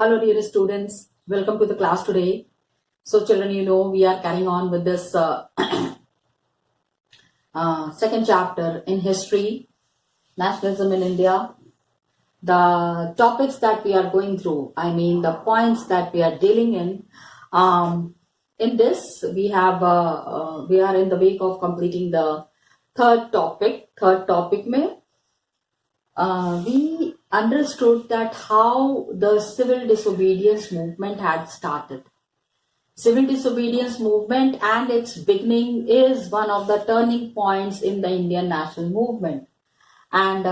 Hello, dear students. Welcome to the class today. So, children, we are carrying on with this second chapter in history, nationalism in India. The topics that we are going through, the points that we are dealing in. In this, we are in the wake of completing the third topic. Third topic, we understood that how the civil disobedience movement had started. Civil disobedience movement and its beginning is one of the turning points in the Indian national movement. And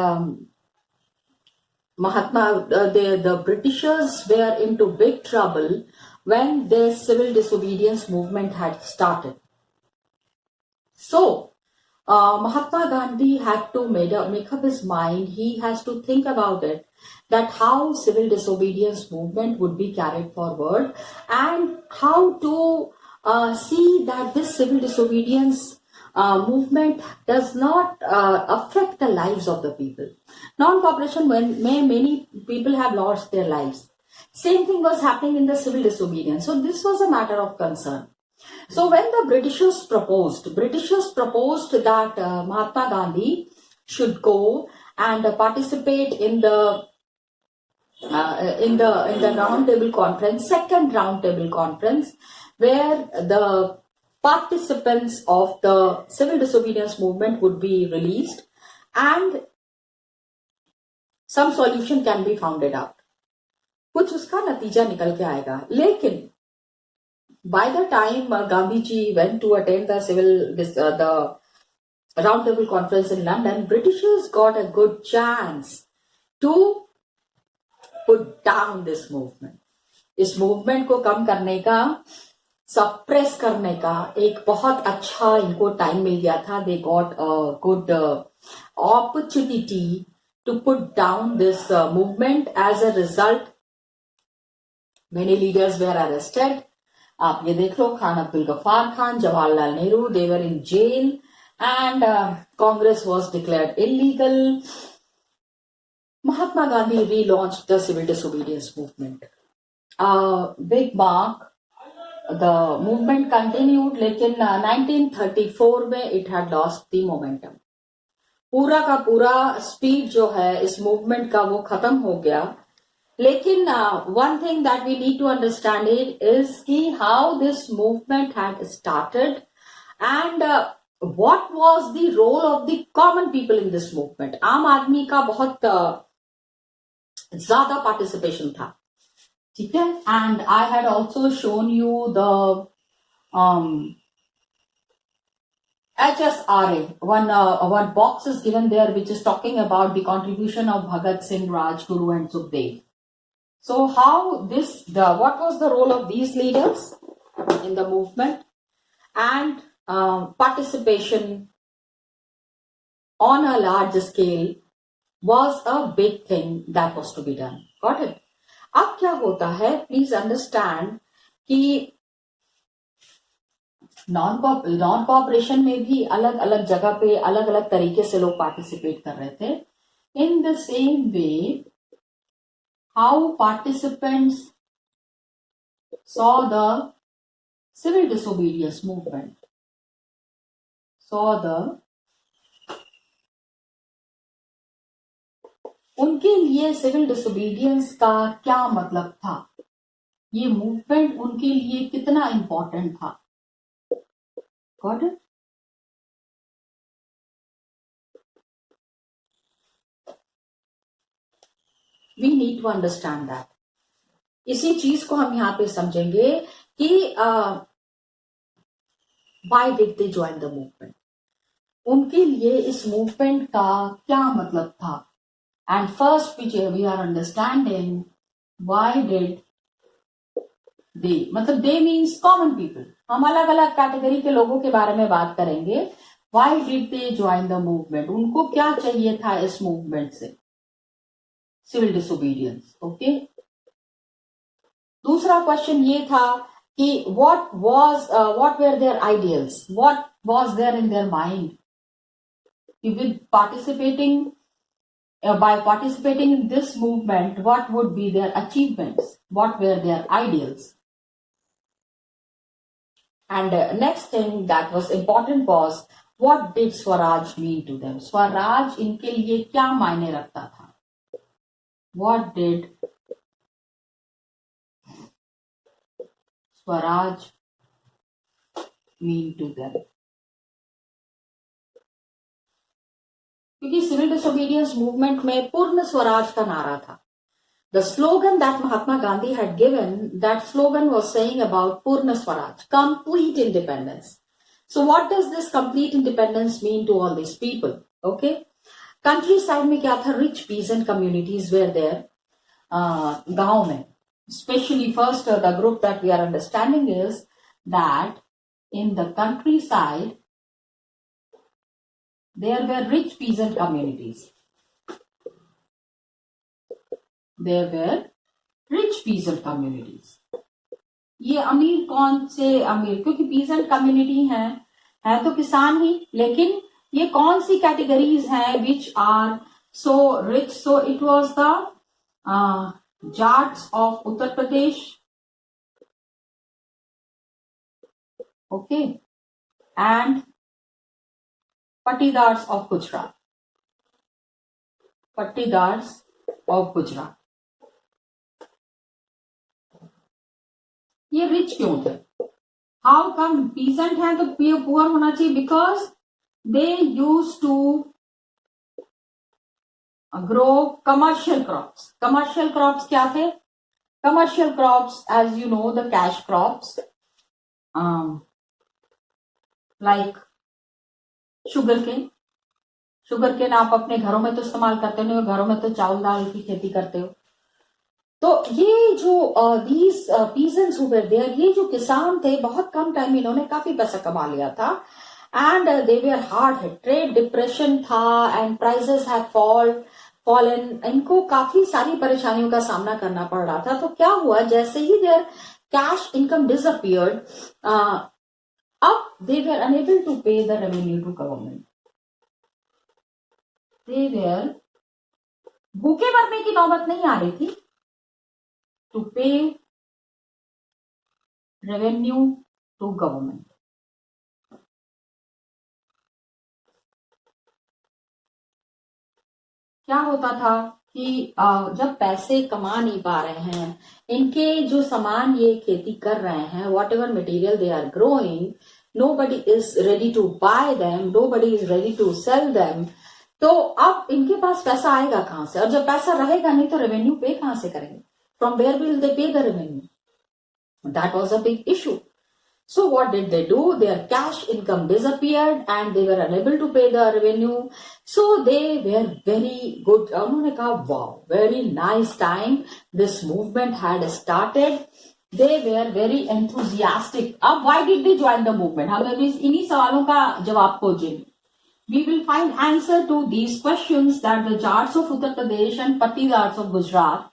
the Britishers were into big trouble when the civil disobedience movement had started. So, Mahatma Gandhi had to make up his mind. He has to think about it, that how civil disobedience movement would be carried forward and how to see that this civil disobedience movement does not affect the lives of the people. Non-cooperation, when many people have lost their lives. Same thing was happening in the civil disobedience. So this was a matter of concern. So when the Britishers proposed that Mahatma Gandhi should go and participate in the round table conference, second round table conference, where the participants of the civil disobedience movement would be released and some solution can be founded out. कुछ उसका नतीजा निकल के आएगा. लेकिन by the time Gandhi ji went to attend the round table conference in London, Britishers got a good chance to put down this movement. इस movement को कम करने का, suppress करने का एक बहुत अच्छा इनको time मिल गया था. They got a good opportunity to put down this movement. As a result, many leaders were arrested. आप ये देख लो, Khan Abdul Gaffar Khan, Jawaharlal Nehru, they were in jail and Congress was declared illegal. Mahatma Gandhi relaunched the civil disobedience movement. Big mark, the movement continued, लेकिन 1934 में it had lost the momentum. पूरा का पूरा speed जो है इस मूवमेंट का वो खत्म हो गया. लेकिन one thing that we need to understand it is कि how this movement had started and what was the role of the common people in this movement. आम आदमी का बहुत ज़्यादा participation था, ठीक है. And I had also shown you the HSRA. One box is given there which is talking about the contribution of Bhagat Singh, Rajguru and Sukhdev. So what was the role of these leaders in the movement and participation on a large scale was a big thing that was to be done. Got it? अब क्या होता है, please understand कि non cooperation में भी अलग अलग जगह पे अलग अलग तरीके से लोग पार्टिसिपेट कर रहे थे. In the same way, how participants saw the civil disobedience movement, उनके लिए सिविल डिसोबीडियंस का क्या मतलब था, ये मूवमेंट उनके लिए कितना इंपॉर्टेंट था. Got it? We need to understand that. इसी चीज को हम यहाँ पे समझेंगे कि why did they join the movement? उनके लिए इस मूवमेंट का क्या मतलब था. And first we are understanding why did they, मतलब they means common people. हम अलग अलग कैटेगरी के लोगों के बारे में बात करेंगे. Why did they join the movement? उनको क्या चाहिए था इस मूवमेंट से, सिविल डिसोबीडियंस. ओके. दूसरा क्वेश्चन ये था कि what were their ideals, what was there in their mind with participating by participating in this movement, what would be their achievements? What were their ideals? And next thing that was important was, what did Swaraj mean to them? Swaraj इनके लिए क्या मायने रखता था? What did Swaraj mean to them? क्योंकि civil disobedience movement में पूर्ण स्वराज का नारा था. The slogan that Mahatma Gandhi had given, that slogan was saying about Purna Swaraj, complete independence. So what does this complete independence mean to all these people? Okay. Countryside में क्या था? Rich peasant communities were there. गांव में. Especially first, the group that we are understanding is that in the countryside, there were rich peasant communities. There were rich peasant communities. ये अमीर कौन से अमीर? क्योंकि पीजेंट कम्युनिटी है तो किसान ही, लेकिन ये कौन सी कैटेगरीज हैं which are so rich? So it was the Jats of Uttar Pradesh, okay, and Patidars of Gujarat. Patidars of Gujarat. ये रिच क्यों थे? How come? पीजेंट है तो पुअर होना चाहिए, because they use to grow commercial crops. Commercial crops क्या थे? Commercial crops, as you know, the cash crops like sugar cane. Sugar cane आप अपने घरों में तो इस्तेमाल करते हो, घरों में तो चावल दाल की खेती करते हो. तो ये जो these peasants who were there, ये जो किसान थे, बहुत कम टाइम में इन्होंने काफी पैसा कमा लिया था. And they were hard hit. Trade depression था एंड प्राइसेस हैव फॉलन. इनको काफी सारी परेशानियों का सामना करना पड़ रहा था. तो क्या हुआ, जैसे ही देयर कैश इनकम डिसअपियर्ड, अब दे वर unable to pay the revenue to government. दे वर भूखे मरने की नौबत नहीं आ रही थी, to pay revenue to government. क्या होता था कि जब पैसे कमा नहीं पा रहे हैं, इनके जो सामान ये खेती कर रहे हैं, whatever material they are growing, nobody is ready to buy them, nobody is ready to sell them. तो अब इनके पास पैसा आएगा कहां से? और जब पैसा रहेगा नहीं तो रेवेन्यू पे कहां से करेंगे? From where will they pay the revenue? That was a big issue. So what did they do? Their cash income disappeared and they were unable to pay the revenue. So they were very good. उन्होंने कहा, wow, very nice time. This movement had started. They were very enthusiastic. अब why did they join the movement? हम अभी इन्हीं सवालों का जवाब खोजेंगे. We will find answer to these questions that the Jats of Uttar Pradesh and Patidars of Gujarat,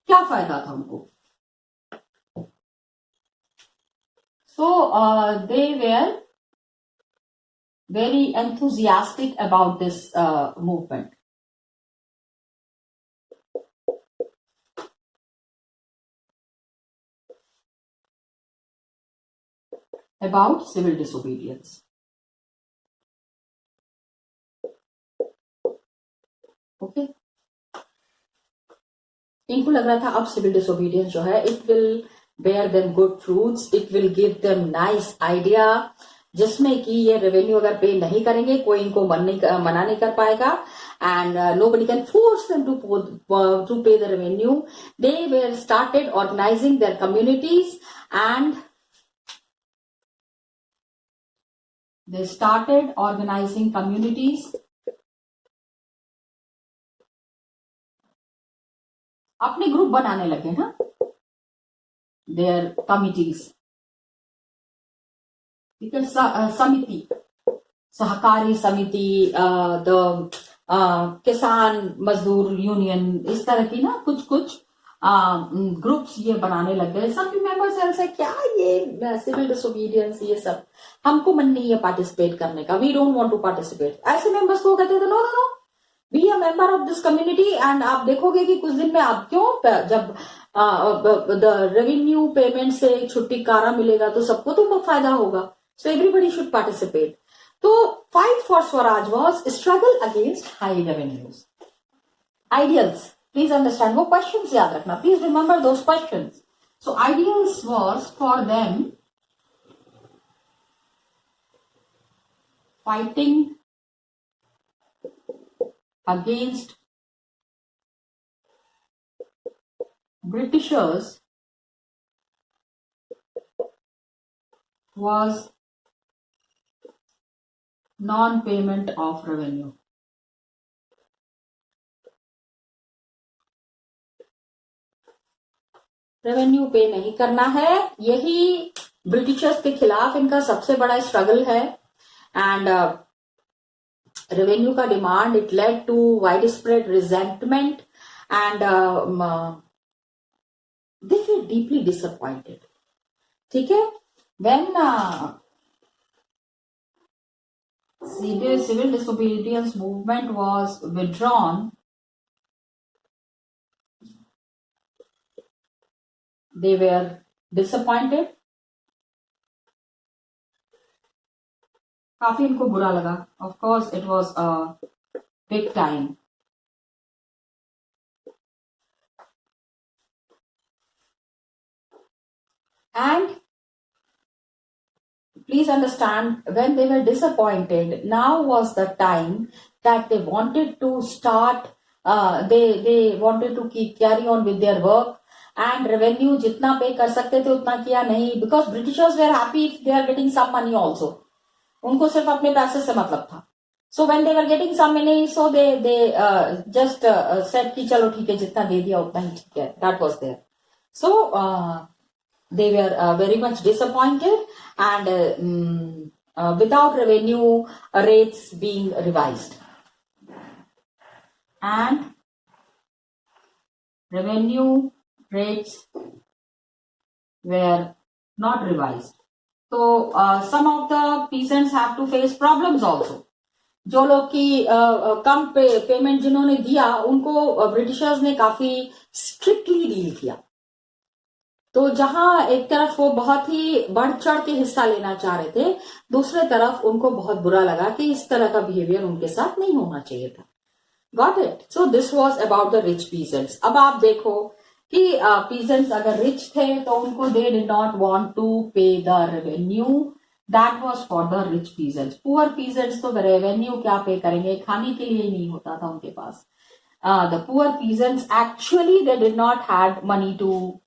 क्या फायदा था उनको? So they were very enthusiastic about this movement. About civil disobedience. Okay. इनको लग रहा था अब सिविल डिसोबीडियंस जो है, it will bear them good fruits, it will give them nice idea, जिसमें कि ये रेवेन्यू अगर पे नहीं करेंगे कोई इनको मना नहीं कर पाएगा, and nobody can force them to pay the revenue. They were started organizing their communities and they started organizing communities. अपने ग्रुप बनाने लगे ना, देयर कमिटीज, ठीक है, समिति, सहकारी समिति, द किसान मजदूर यूनियन, इस तरह की ना कुछ कुछ ग्रुप्स ये बनाने लग गए. सब मेंबर्स से क्या ये सिविल डिसोबीडियंस ये सब हमको मन नहीं है पार्टिसिपेट करने का, we don't want to participate. ऐसे मेंबर्स को कहते थे no no no, be a member of this community and आप देखोगे कि कुछ दिन में आप क्यों जब द रेवेन्यू पेमेंट से छुटकारा मिलेगा तो सबको तो फायदा होगा. So everybody should participate. तो fight for swaraj was struggle against high revenues. Ideals, please understand, वो क्वेश्चंस याद रखना, please remember those questions. So ideals was for them fighting against Britishers was non-payment of revenue. Revenue pay नहीं करना है, यही Britishers के खिलाफ इनका सबसे बड़ा स्ट्रगल है. एंड रेवेन्यू का demand, it led to wide spread resentment and they were deeply disappointed. ठीक है, when civil disobedience movement was withdrawn, they were disappointed. काफी इनको बुरा लगा. Of course, it was a big time. And please understand, when they were disappointed, now was the time that they wanted to start, they wanted to carry on with their work. And revenue जितना पे कर सकते थे उतना किया नहीं, because Britishers were happy if they are getting some money also. उनको सिर्फ अपने पैसे से मतलब था. So when they were getting some money, so they just said कि चलो ठीक है, जितना दे दिया उतना ही ठीक है. That was there. So they were very much disappointed, and without revenue rates being revised, and revenue rates were not revised. So some of the peasants have to face problems also. जो लोग की कम payment जिन्होंने दिया उनको Britishers ने काफी strictly deal किया. तो जहां एक तरफ वो बहुत ही बढ़ चढ़ के हिस्सा लेना चाह रहे थे, दूसरे तरफ उनको बहुत बुरा लगा कि इस तरह का बिहेवियर उनके साथ नहीं होना चाहिए था. Got it? So this was about the rich peasants. अब आप देखो कि पीजेंट्स अगर रिच थे तो उनको they did not want to pay the revenue. That was for the rich peasants. Poor peasants तो रेवेन्यू क्या पे करेंगे, खाने के लिए नहीं होता था उनके पास. The poor peasants actually they did not had money to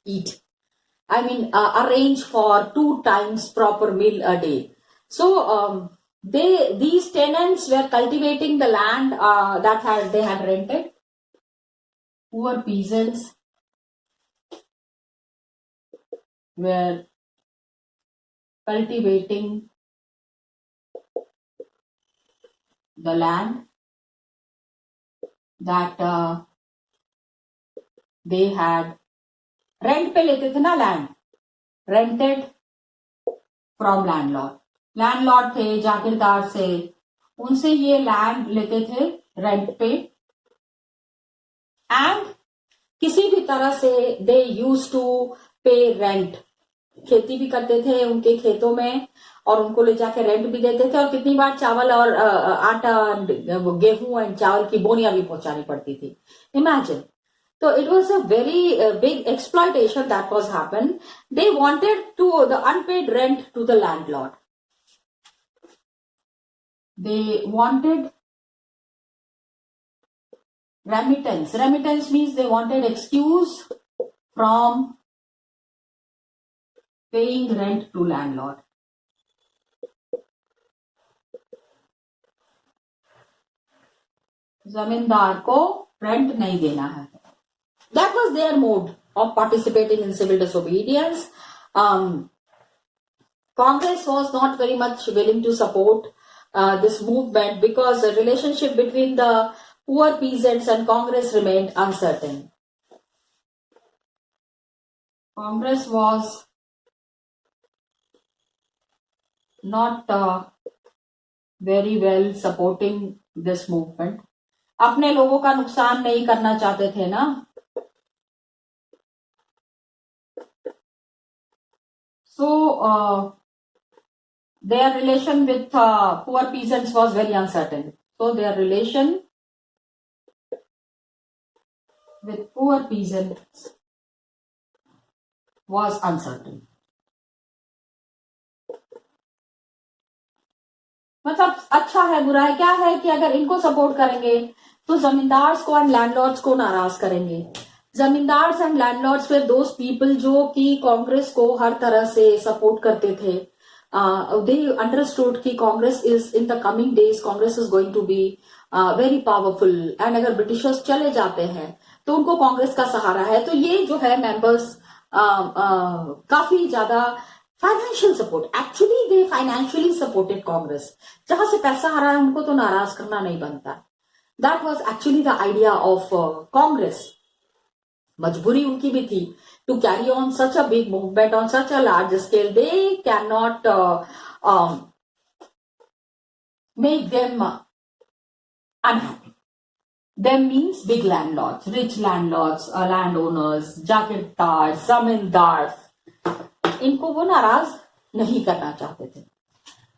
eat. I mean, arrange for 2 times proper meal a day. So these tenants were cultivating the land that they had rented. Poor peasants were cultivating the land that they had. Rent पे लेते थे ना land, rented from landlord. Landlord थे जागीरदार से, उनसे ये land लेते थे रेंट पे. एंड किसी भी तरह से दे यूज टू पे रेंट. खेती भी करते थे उनके खेतों में और उनको ले जाके रेंट भी देते थे. और कितनी बार चावल और आटा, गेहूं एंड चावल की बोनियां भी पहुंचानी पड़ती थी. Imagine. So it was a very big exploitation that was happened. They wanted the unpaid rent to the landlord. They wanted remittance. Remittance means they wanted excuse from paying rent to landlord. जमींदार को rent नहीं देना है. That was their mode of participating in civil disobedience. Congress was not very much willing to support this movement because the relationship between the poor peasants and Congress remained uncertain. Congress was not very well supporting this movement, अपने लोगों का नुकसान नहीं करना चाहते थे ना. So their relation with poor peasants was very uncertain. So their relation with poor peasants was uncertain. मतलब अच्छा है बुरा है, क्या है कि अगर इनको सपोर्ट करेंगे तो जमींदार्स को एंड लैंडलॉर्ड्स को नाराज करेंगे. Zamindars and landlords way those people जो कि कांग्रेस को हर तरह से सपोर्ट करते थे. दे अंडरस्टूड कि Congress is in the coming days, Congress is going to be very powerful, and अगर ब्रिटिशर्स चले जाते हैं तो उनको कांग्रेस का सहारा है. तो ये जो है मेंबर्स काफी ज्यादा financial support, actually they financially supported Congress. जहां से पैसा आ रहा है उनको तो नाराज करना नहीं बनता. That was actually the idea of Congress. मजबूरी उनकी भी थी to carry on such a big movement on such a large scale. They can not make them unhappy. Them means big landlords, rich landlords, landowners, जागीरदार, जमींदार, इनको वो नाराज नहीं करना चाहते थे.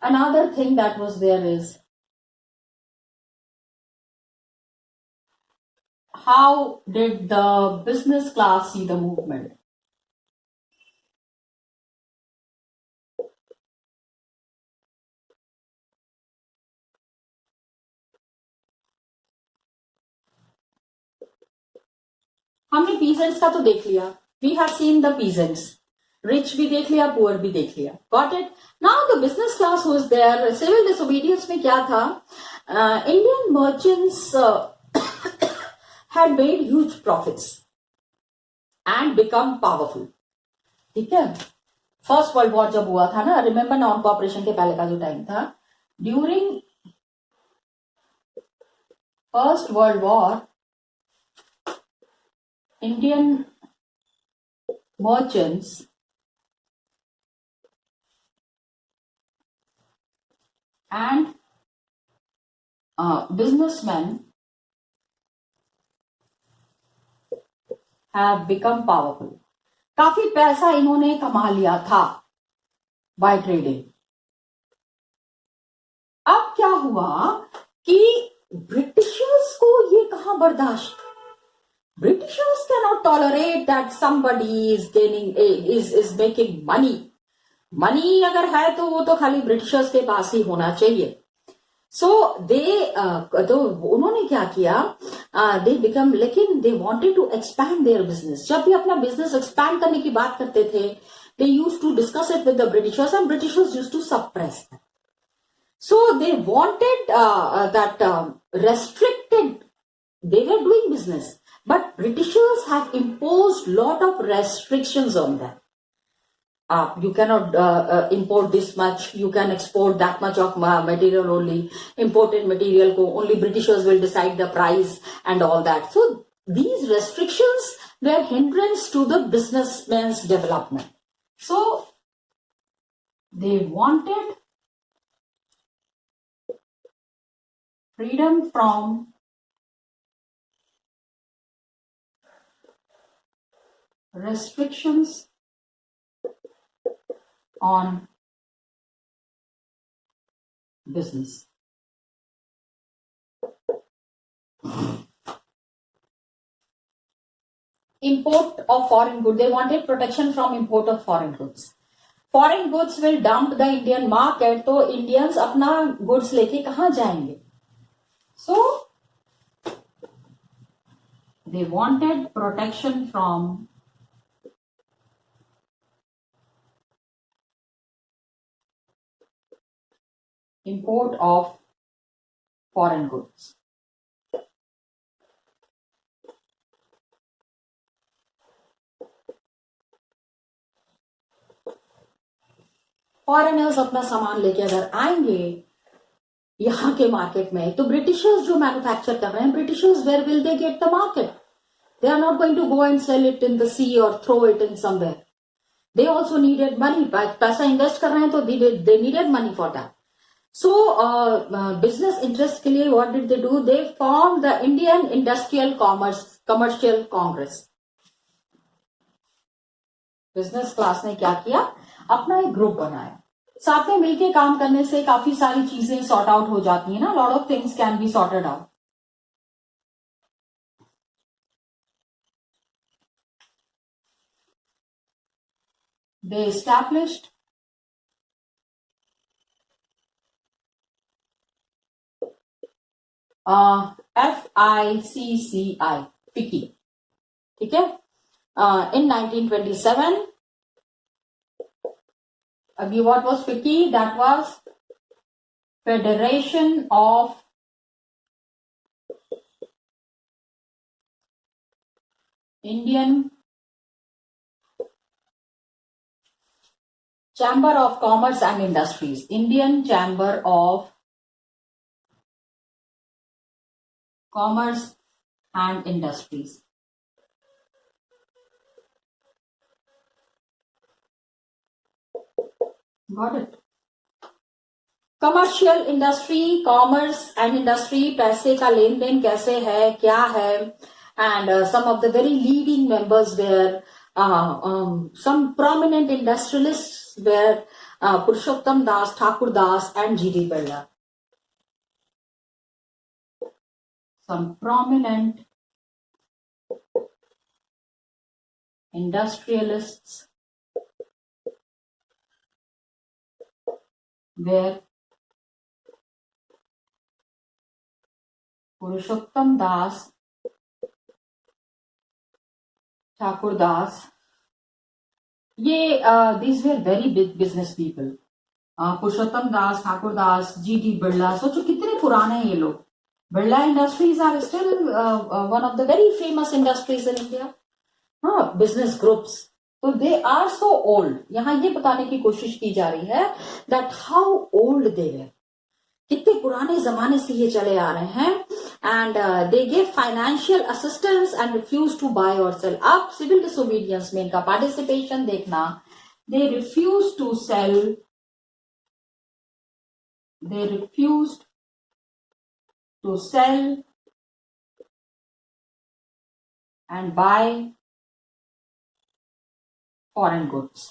Another thing that was there is how did the business class see the movement? हमने peasants का तो देख लिया. We have seen the peasants. Rich भी देख लिया, पुअर भी देख लिया. Got it. Now the business class was there. Civil disobedience में क्या था? Indian merchants had made huge profits and become powerful. ठीक है. फर्स्ट वर्ल्ड वॉर जब हुआ था ना, रिमेम्बर नॉन कॉपरेशन के पहले का जो टाइम था, during first world war Indian merchants and businessmen have become powerful. काफी पैसा इन्होंने कमा लिया था बाय ट्रेडिंग. अब क्या हुआ कि ब्रिटिशर्स को ये कहां बर्दाश्त. Britishers cannot tolerate that somebody is gaining is making money. Money अगर है तो वो तो खाली ब्रिटिशर्स के पास ही होना चाहिए. सो दे तो उन्होंने क्या किया, दे बिकम, लेकिन they wanted to expand their business. जब भी अपना बिजनेस एक्सपैंड करने की बात करते थे, they used to discuss it with the Britishers and Britishers used to suppress that. So they wanted that restricted. They were doing business, but Britishers have imposed lot of restrictions on them. You cannot import this much. You can export that much of material only. Imported material ko only Britishers will decide the price and all that. So these restrictions were hindrance to the businessmen's development. So they wanted freedom from restrictions on business. Import of foreign goods. They wanted protection from import of foreign goods. Foreign goods will dump the Indian market, तो Indians अपना goods लेके कहाँ जाएंगे? So they wanted protection from import of foreign goods. Foreigners अपना सामान लेके अगर आएंगे यहाँ के मार्केट में, तो ब्रिटिशर्स जो मैन्युफैक्चर कर रहे हैं, Britishers where will they get the market? They are not going to go and sell it in the sea or throw it in somewhere. They also needed money. पैसा invest कर रहे हैं तो they needed money for that. So business interest के लिए what did they do? They formed the Indian Industrial Commercial Congress. Business class ने क्या किया? अपना एक ग्रुप बनाया. साथ में मिलके काम करने से काफी सारी चीजें सॉर्ट आउट हो जाती है ना. Lot of things can be sorted out. They established FICCI, FICCI, ठीक है. In 1927, अभी what was FICCI? That was Federation of Indian Chamber of Commerce and Industries. Indian Chamber of Commerce and Industries. Got it? Commercial industry, commerce and industry, पैसे का लेन देन कैसे है, क्या है. And some of the very leading members were, some prominent industrialists were Purushottam Das, Thakur Das, and G.D. Birla. Some prominent industrialists were Purushottam Das, Thakur Das. ये these were very big business people. Purushottam Das, Thakur Das, GD. Birla. सोचो कितने पुराने हैं ये लोग. Birla Industries are still one of the very famous industries in India. Business groups. So they are so old. यहाँ ये बताने की कोशिश की जा रही है that how old they were. कितने पुराने जमाने से ये चले आ रहे हैं. And they gave financial assistance and refused to buy or sell. अब civil disobedience में इनका participation देखना. They refused to sell. They refused to sell and buy foreign goods.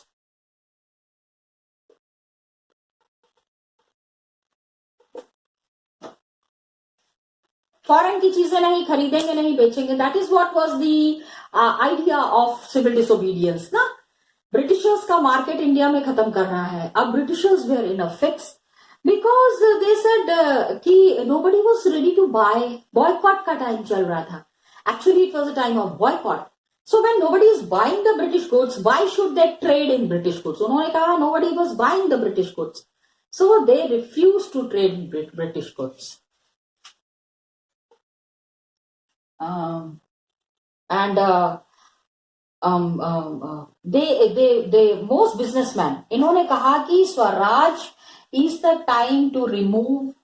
Foreign की चीजें नहीं खरीदेंगे, नहीं बेचेंगे. That is what was the idea of civil disobedience ना. ब्रिटिशर्स का मार्केट इंडिया में खत्म करना है. अब Britishers were in a fix because they said कि nobody was ready to buy. Boycott का टाइम चल रहा था. Actually it was a time of boycott. So when nobody is buying the British goods, why should they trade in British goods. उन्होंने कहा nobody was buying the British goods, so they refuse to trade in British goods. And they most businessmen इन्होंने कहा कि Swaraj is the time to remove.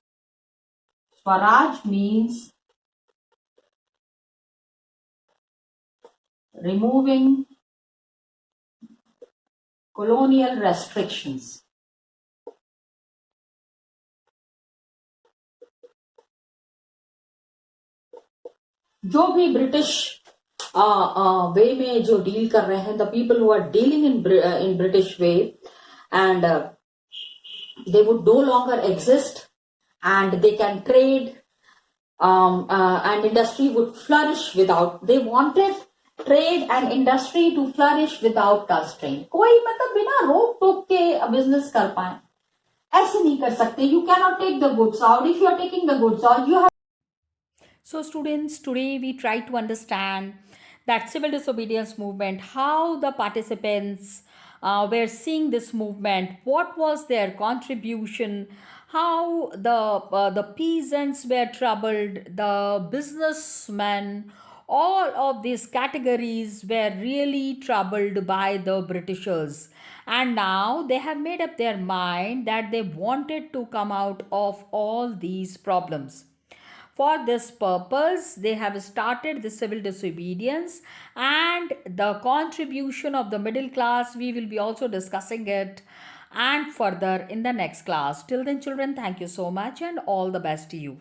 Swaraj means removing colonial restrictions. जो भी British वे में जो deal कर रहे हैं, the people who are dealing in British way, and they would no longer exist, and they can trade, and industry would flourish without. They wanted trade and industry to flourish without constraint. कोई मतलब बिना रोक टोक के business कर पाए, ऐसे नहीं कर सकते. You cannot take the goods out. If you are taking the goods out, you have. So students, today we try to understand that civil disobedience movement, how the participants were seeing this movement, what was their contribution, how the peasants were troubled, the businessmen, all of these categories were really troubled by the Britishers. And now they have made up their mind that they wanted to come out of all these problems. For this purpose, they have started the civil disobedience, and the contribution of the middle class, we will be also discussing it. and further in the next class. Till then, children, thank you so much and all the best to you.